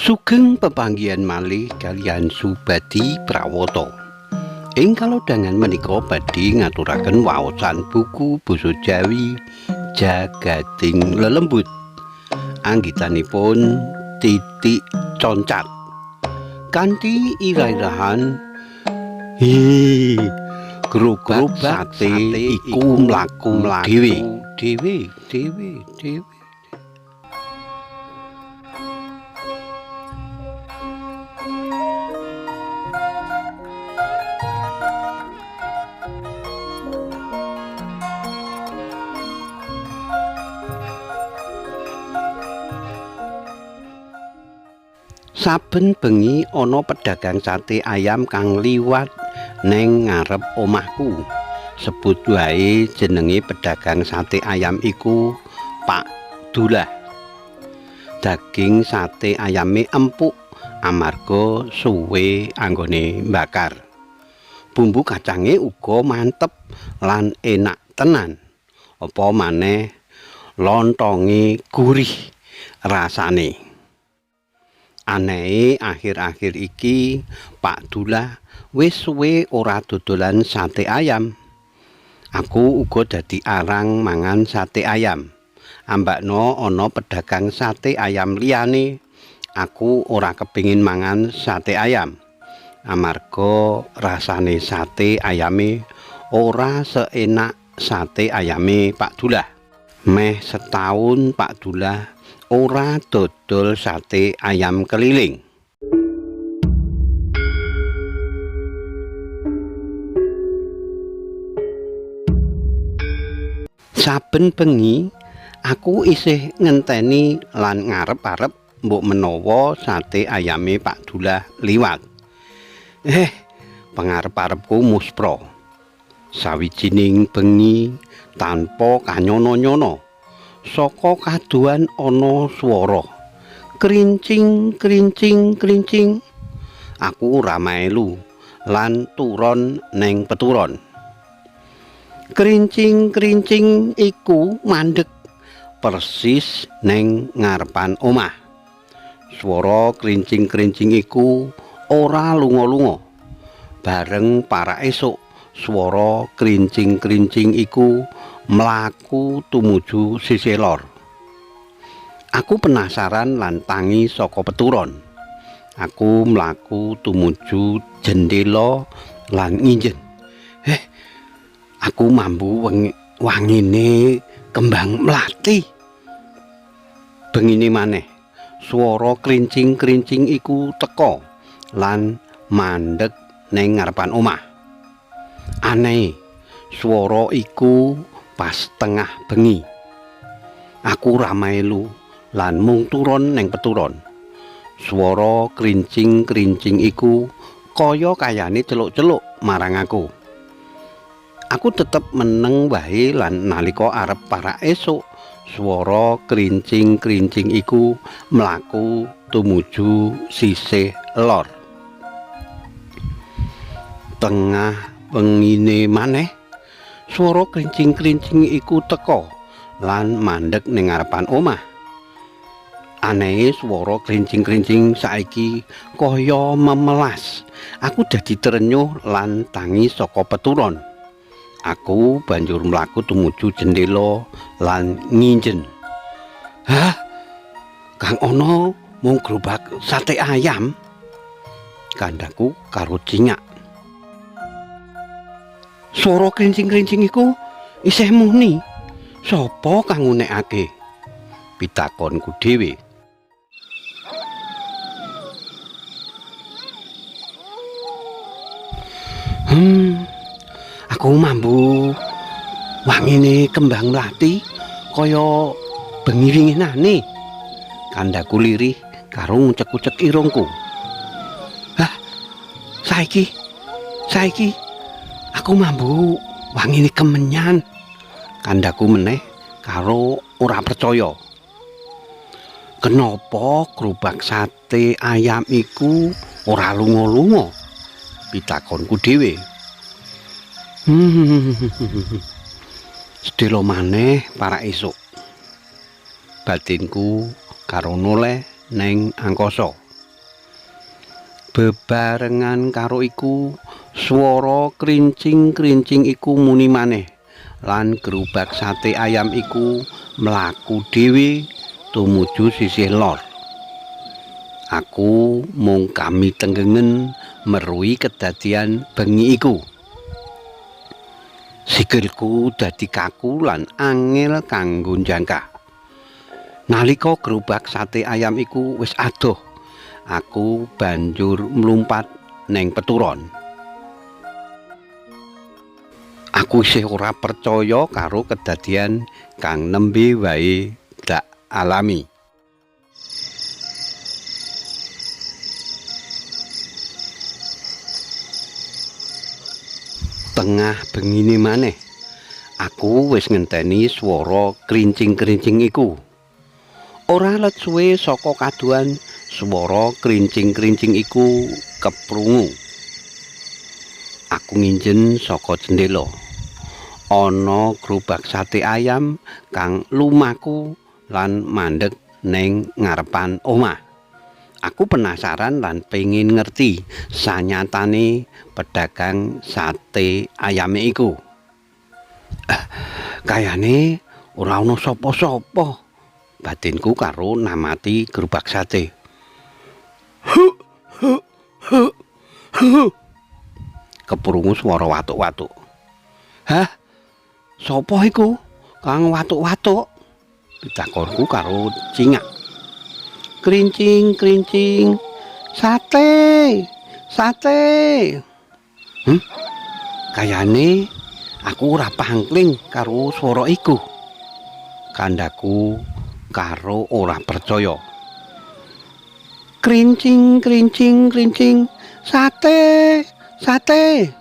Sugeng pepanggihan malih kaliyan Subadi Prawata. Ing kalodhangan menika badhe ngaturaken waosan buku basa Jawi Jagading Lelembut. Anggitanipun Titik Concat. Kanthi irah-irahan gerobak sate iku mlaku dhewe. Saben bengi ana pedagang sate ayam kang liwat neng ngarep omahku. Sebut wae jenenge pedagang sate ayam iku Pak Dulah. Daging sate ayame empuk amarga suwe anggone bakar. Bumbu kacange uga mantep lan enak tenan. Apa maneh lontonge gurih rasane. Anehe akhir-akhir iki Pak Dulah wis suwe ora dodolan sate ayam. Aku uga dadi arang mangan sate ayam. Ambakno ana pedagang sate ayam liyane, aku ora kepingin mangan sate ayam. Amarga rasane sate ayame ora seenak sate ayame Pak Dulah. Meh setahun Pak Dulah ora dodol sate ayam keliling. Saben bengi aku isih ngenteni lan ngarep-arep mbok menawa sate ayame Pak Dulah liwat. Pangarep-arepku muspra. Sawijining bengi tanpa kanyono-nyono. Saka kaduan ana swara krincing. Aku ora melu lan turon neng peturon. Krincing iku mandeg persis neng ngarepan omah. Swara krincing iku ora lunga-lunga. Bareng para esuk swara krincing iku mlaku tumuju sisih lor. Aku penasaran lan tangi saka peturon. Aku mlaku tumuju jendela lan nginjen. Aku mambu wangine kembang mlati. Bengine maneh swara krincing iku teka lan mandeg neng ngarepan omah. Aneh, swara iku pas tengah bengi. Aku ora melu lan mung turon neng peturon. Swara krincing iku kayane celuk-celuk marang aku. Aku tetep meneng wae lan nalika arep para esuk swara krincing iku mlaku tumuju sisih lor. Tengah bengine maneh swara krincing iku teka lan mandeg ning ngarepan omah. Anehe swara krincing saiki kaya memelas. Aku dadi terenyuh lan tangi saka peturon. Aku banjur mlaku tumuju jendela lan nginjen. Kang ana mung gerobak sate ayam. Kandhaku karo cingak. Swara krincing iku isih muni. Sapa kang ngunekake? Pitakonku dhewe. Aku mambu wangine kembang mlati kaya bengi winginane. Kandhaku lirih karo ngucek-ucek irungku. Saiki aku mambu wangine kemenyan. Kandhaku meneh karo ora percaya. Kenapa gerobak sate ayam iku ora lunga-lunga? Pitakonku dhewe. Sedelo maneh para esuk. Batinku karo noleh neng angkasa. Bebarengan karo iku, swara krincing-krincing iku muni maneh, lan gerobak sate ayam iku mlaku dhewe tumuju sisih lor. Aku mung kami tenggengen meruhi kedadian bengi iku. Sikilku dadi kaku lan angel kanggo njangkah. Nalika gerobak sate ayam iku wis adoh, aku banjur mlumpat neng peturon. Aku isih ora percaya karo kedadian kang nembe wae dak alami. Tengah bengine maneh, aku wis ngenteni swara krincing-krincing iku. Ora let suwe saka kaduan swara krincing-krincing iku keprungu. Aku nginjen saka jendela. Ana gerobak sate ayam kang lumaku lan mandeg neng ngarepan omah. Aku penasaran lan pengin ngerti sanyatane pedagang sate ayame iku. Kayane ora ana sapa-sapa. Batinku karo namati gerobak sate. Keprungu swara watuk-watuk. Hah? Sapa iku? Kang watuk-watuk? Pitakonku karo cingak. Krincing-krincing. Sate! Sate! Kayane aku ora pangkling karo swara iku. Kandhaku karo ora percaya. Krincing-krincing-krincing. Sate! Sate!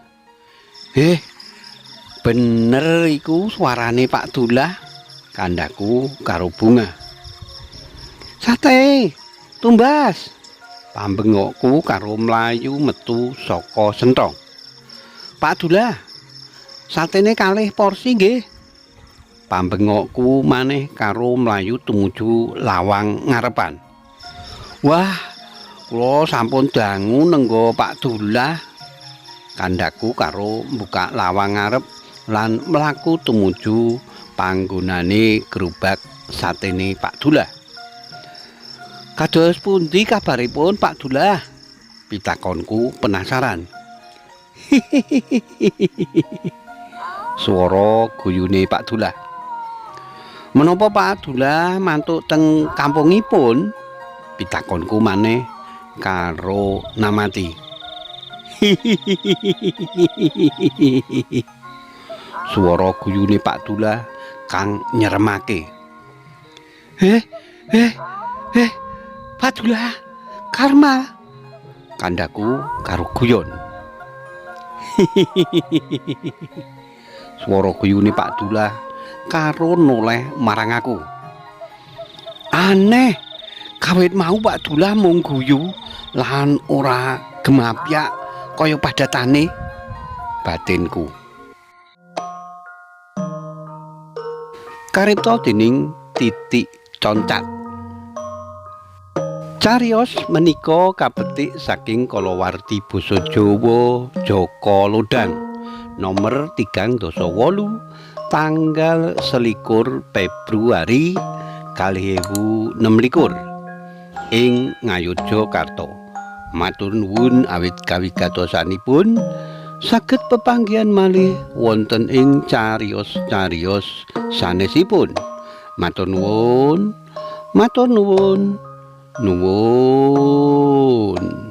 Bener iku suarane Pak Dullah, kandhaku karo Bunga. Sate, tumbas. Pambengokku karo mlayu metu saka sentong. Pak Dullah, satene kalih porsi nggih. Pambengokku maneh karo mlayu tumuju lawang ngarepan. Wah, kula sampun dangu nenggo Pak Dullah. Kandhaku karo buka lawang ngarep lan mlaku tumuju panggonane gerobak satene Pak Dullah. Kados pundi kabaripun Pak Dullah? Pitakonku penasaran. Swara guyune Pak Dullah. Menapa Pak Dullah mantuk teng kampungipun? Pitakonku maneh karo namati. Swara guyune Pak Dullah kang nyeremake. Pak Dullah, Karma. Kandhaku karo guyon. Swara guyune Pak Dullah karo noleh marang aku. Aneh, kawit mau Pak Dullah mung guyu lan ora gemapyak kaya padatane. Batinku. Karipta dening Titik Concat. Cariyos menika kapetik saking kalawarti basa Jawa Jaka Lodang nomor 3/8 tanggal 21 Februari 2026 ing Ngayogyakarta. Matur nuwun awit kawigatosanipun saged pepanggihan malih wonten ing cariyos-cariyos sanesipun. Matur nuwun. Nuwun.